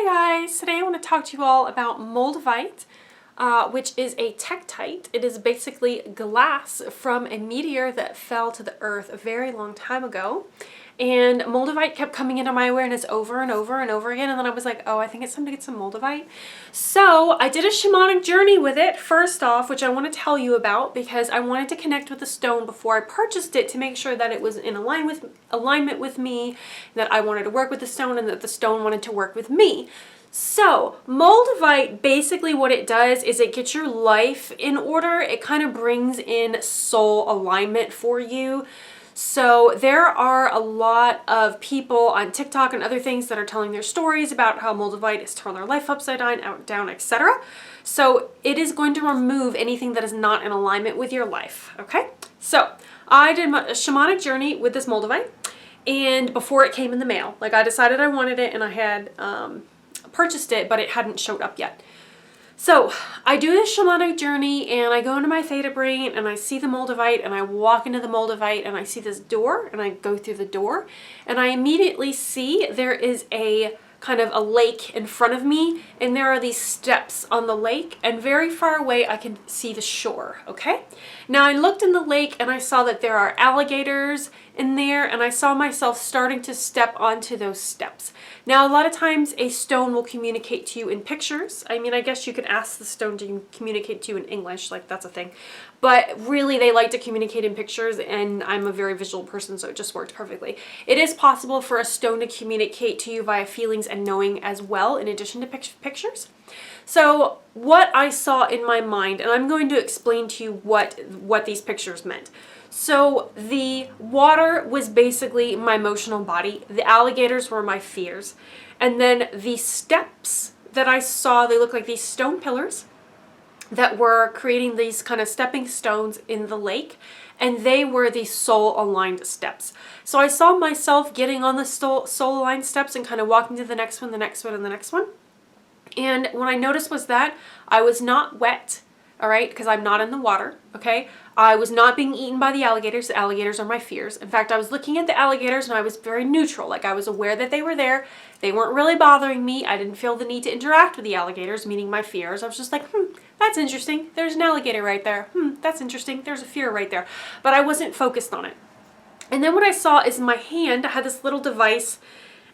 Hey guys, today I want to talk to you all about Moldavite, which is a tektite. It is basically glass from a meteor that fell to the earth a very long time ago. And Moldavite kept coming into my awareness over and over and over again. And then I was like, oh, I think it's time to get some Moldavite. So I did a shamanic journey with it first off, which I want to tell you about because I wanted to connect with the stone before I purchased it to make sure that it was in alignment with me, that I wanted to work with the stone and that the stone wanted to work with me. So Moldavite, basically what it does is it gets your life in order. It kind of brings in soul alignment for you. So there are a lot of people on TikTok and other things that are telling their stories about how Moldavite has turned their life upside down, etc. So it is going to remove anything that is not in alignment with your life, okay? So I did a shamanic journey with this Moldavite, and before it came in the mail, like I decided I wanted it and I had purchased it, but it hadn't showed up yet. So I do this shamanic journey and I go into my theta brain and I see the Moldavite and I walk into the Moldavite and I see this door and I go through the door and I immediately see there is a kind of a lake in front of me and there are these steps on the lake and very far away I can see the shore, okay? Now I looked in the lake and I saw that there are alligators in there and I saw myself starting to step onto those steps. Now a lot of times a stone will communicate to you in pictures. I mean, I guess you could ask the stone to communicate to you in English, like that's a thing. But really they like to communicate in pictures and I'm a very visual person, so it just worked perfectly. It is possible for a stone to communicate to you via feelings and knowing as well, in addition to pictures. So what I saw in my mind, and I'm going to explain to you what these pictures meant. So the water was basically my emotional body. The alligators were my fears. And then the steps that I saw, they look like these stone pillars that were creating these kind of stepping stones in the lake. And they were the soul-aligned steps. So I saw myself getting on the soul-aligned steps and kind of walking to the next one, the next one, and the next one. And what I noticed was that I was not wet, all right, because I'm not in the water, okay? I was not being eaten by the alligators. The alligators are my fears. In fact, I was looking at the alligators and I was very neutral. Like I was aware that they were there. They weren't really bothering me. I didn't feel the need to interact with the alligators, meaning my fears. I was just like, that's interesting. There's an alligator right there. That's interesting. There's a fear right there. But I wasn't focused on it. And then what I saw is my hand, I had this little device.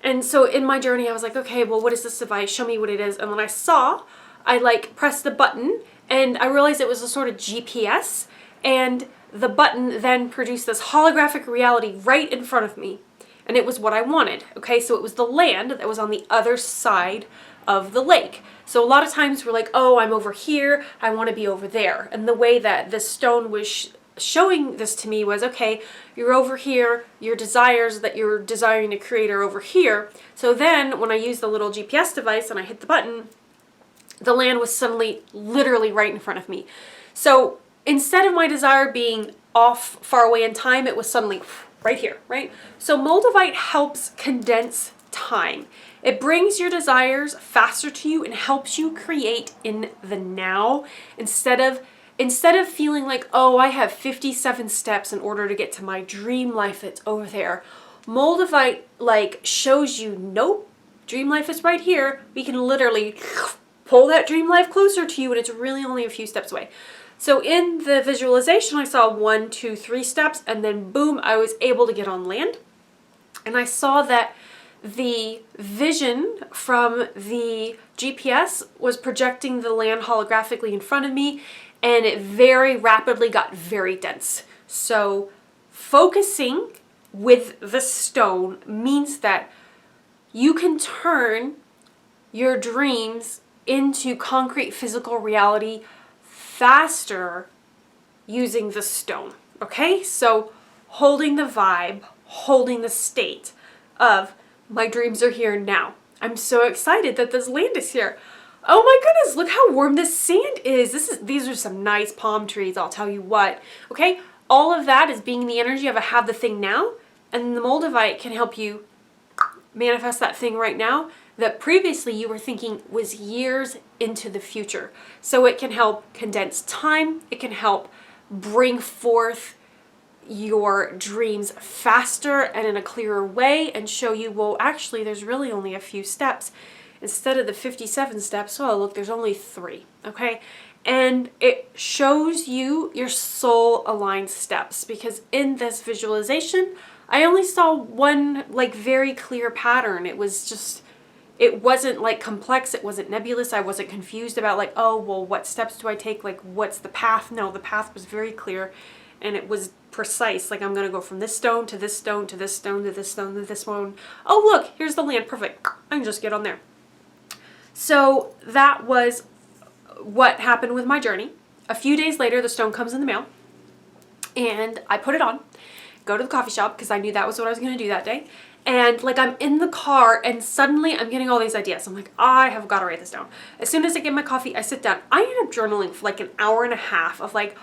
And so in my journey, I was like, okay, well, what is this device? Show me what it is. And when I like pressed the button and I realized it was a sort of GPS. And the button then produced this holographic reality right in front of me. And it was what I wanted, okay? So it was the land that was on the other side of the lake. So a lot of times we're like, oh, I'm over here. I want to be over there. And the way that the stone was showing this to me was, okay, you're over here. Your desires that you're desiring to create are over here. So then when I used the little GPS device and I hit the button, the land was suddenly literally right in front of me. So instead of my desire being off far away in time, it was suddenly right here, right? So Moldavite helps condense time. It brings your desires faster to you and helps you create in the now instead of feeling like, oh, I have 57 steps in order to get to my dream life that's over there. Moldavite like shows you, nope, dream life is right here. We can literally pull that dream life closer to you and it's really only a few steps away. So in the visualization, I saw 1, 2, 3 steps, and then boom, I was able to get on land. And I saw that the vision from the GPS was projecting the land holographically in front of me, and it very rapidly got very dense. So focusing with the stone means that you can turn your dreams into concrete physical reality faster using the stone, okay? So holding the vibe, holding the state of my dreams are here now. I'm so excited that this land is here. Oh my goodness, look how warm this sand is. These are some nice palm trees, I'll tell you what, okay? All of that is being the energy of a have the thing now, and the Moldavite can help you manifest that thing right now that previously you were thinking was years into the future. So it can help condense time. It can help bring forth your dreams faster and in a clearer way and show you, well, actually, there's really only a few steps instead of the 57 steps, oh look, there's only 3, okay? And it shows you your soul aligned steps, because in this visualization, I only saw one like very clear pattern. It wasn't like complex, it wasn't nebulous, I wasn't confused about like, oh, well, what steps do I take? Like, what's the path? No, the path was very clear and it was precise. Like, I'm gonna go from this stone to this stone to this stone to this stone to this one. Oh, look, here's the land, perfect. I can just get on there. So that was what happened with my journey. A few days later, the stone comes in the mail and I put it on, go to the coffee shop because I knew that was what I was gonna do that day. And like, I'm in the car and suddenly I'm getting all these ideas. I'm like, I have got to write this down. As soon as I get my coffee, I sit down. I end up journaling for like an hour and a half of like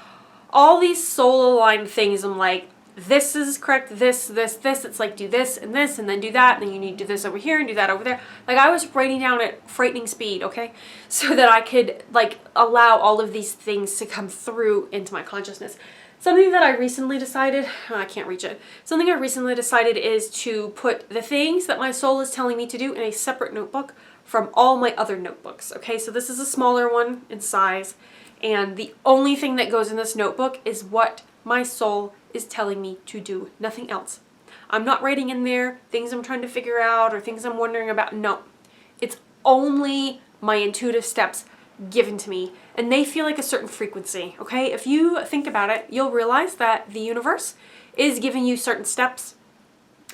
all these soul aligned things. I'm like, this is correct, this. It's like, do this and then do that. And then you need to do this over here and do that over there. Like, I was writing down at frightening speed, okay? So that I could like allow all of these things to come through into my consciousness. Something that I recently decided, I can't reach it. Something I recently decided is to put the things that my soul is telling me to do in a separate notebook from all my other notebooks. Okay, so this is a smaller one in size. And the only thing that goes in this notebook is what my soul is telling me to do, nothing else. I'm not writing in there things I'm trying to figure out or things I'm wondering about. No, it's only my intuitive steps given to me, and they feel like a certain frequency, okay? If you think about it, you'll realize that the universe is giving you certain steps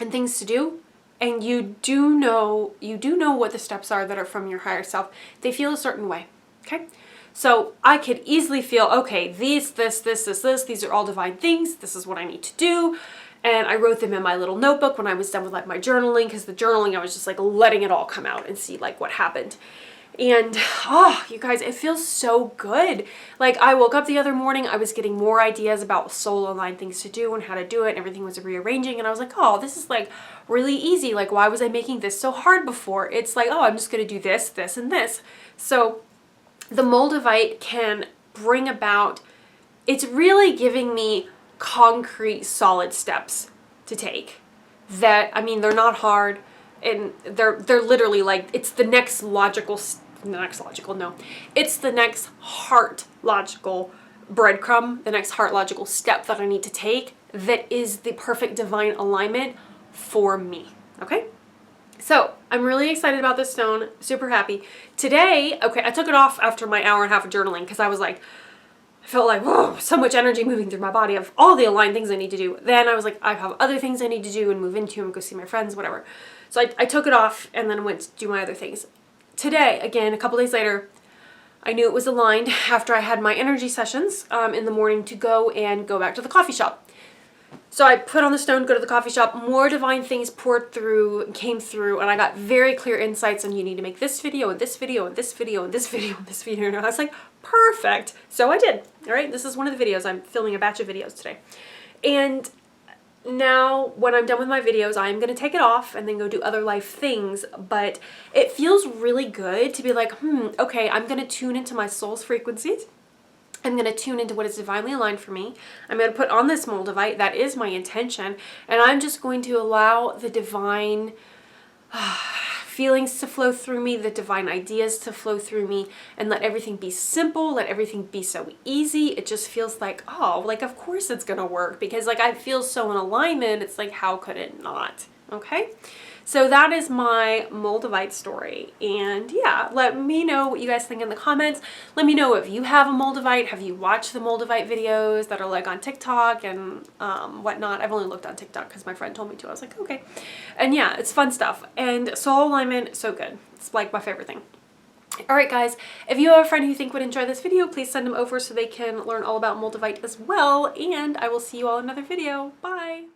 and things to do, and you do know what the steps are that are from your higher self. They feel a certain way, okay? So I could easily feel, okay, this, these are all divine things. This is what I need to do. And I wrote them in my little notebook when I was done with like my journaling, because the journaling, I was just like letting it all come out and see like what happened. And, oh, you guys, it feels so good. Like, I woke up the other morning, I was getting more ideas about soul aligned things to do and how to do it. And everything was rearranging. And I was like, oh, this is like really easy. Like, why was I making this so hard before? It's like, oh, I'm just going to do this, this, and this. So the Moldavite can bring about, it's really giving me concrete, solid steps to take that, I mean, they're not hard. And they're literally like, it's the next it's the next heart logical breadcrumb, the next heart logical step that I need to take that is the perfect divine alignment for me, okay? So I'm really excited about this stone, super happy. Today, okay, I took it off after my hour and a half of journaling because I was like, I felt like, whoa, so much energy moving through my body of all the aligned things I need to do. Then I was like, I have other things I need to do and move into and go see my friends, whatever. So I took it off and then went to do my other things. Today, again, a couple days later, I knew it was aligned after I had my energy sessions in the morning to go back to the coffee shop. So I put on the stone, go to the coffee shop, more divine things poured through, came through, and I got very clear insights on you need to make this video and this video and this video and this video and this video. And I was like, perfect. So I did. All right, this is one of the videos. I'm filming a batch of videos today. And now when I'm done with my videos, I'm going to take it off and then go do other life things. But it feels really good to be like, okay, I'm going to tune into my soul's frequencies. I'm going to tune into what is divinely aligned for me. I'm going to put on this Moldavite. That is my intention. And I'm just going to allow the divine feelings to flow through me, the divine ideas to flow through me, and let everything be simple, let everything be so easy. It just feels like, oh, like, of course it's going to work, because like I feel so in alignment. It's like, how could it not? Okay. So that is my Moldavite story. And yeah, let me know what you guys think in the comments. Let me know if you have a Moldavite. Have you watched the Moldavite videos that are like on TikTok and whatnot? I've only looked on TikTok because my friend told me to. I was like, okay. And yeah, it's fun stuff. And soul alignment, so good. It's like my favorite thing. All right, guys, if you have a friend who you think would enjoy this video, please send them over so they can learn all about Moldavite as well. And I will see you all in another video. Bye.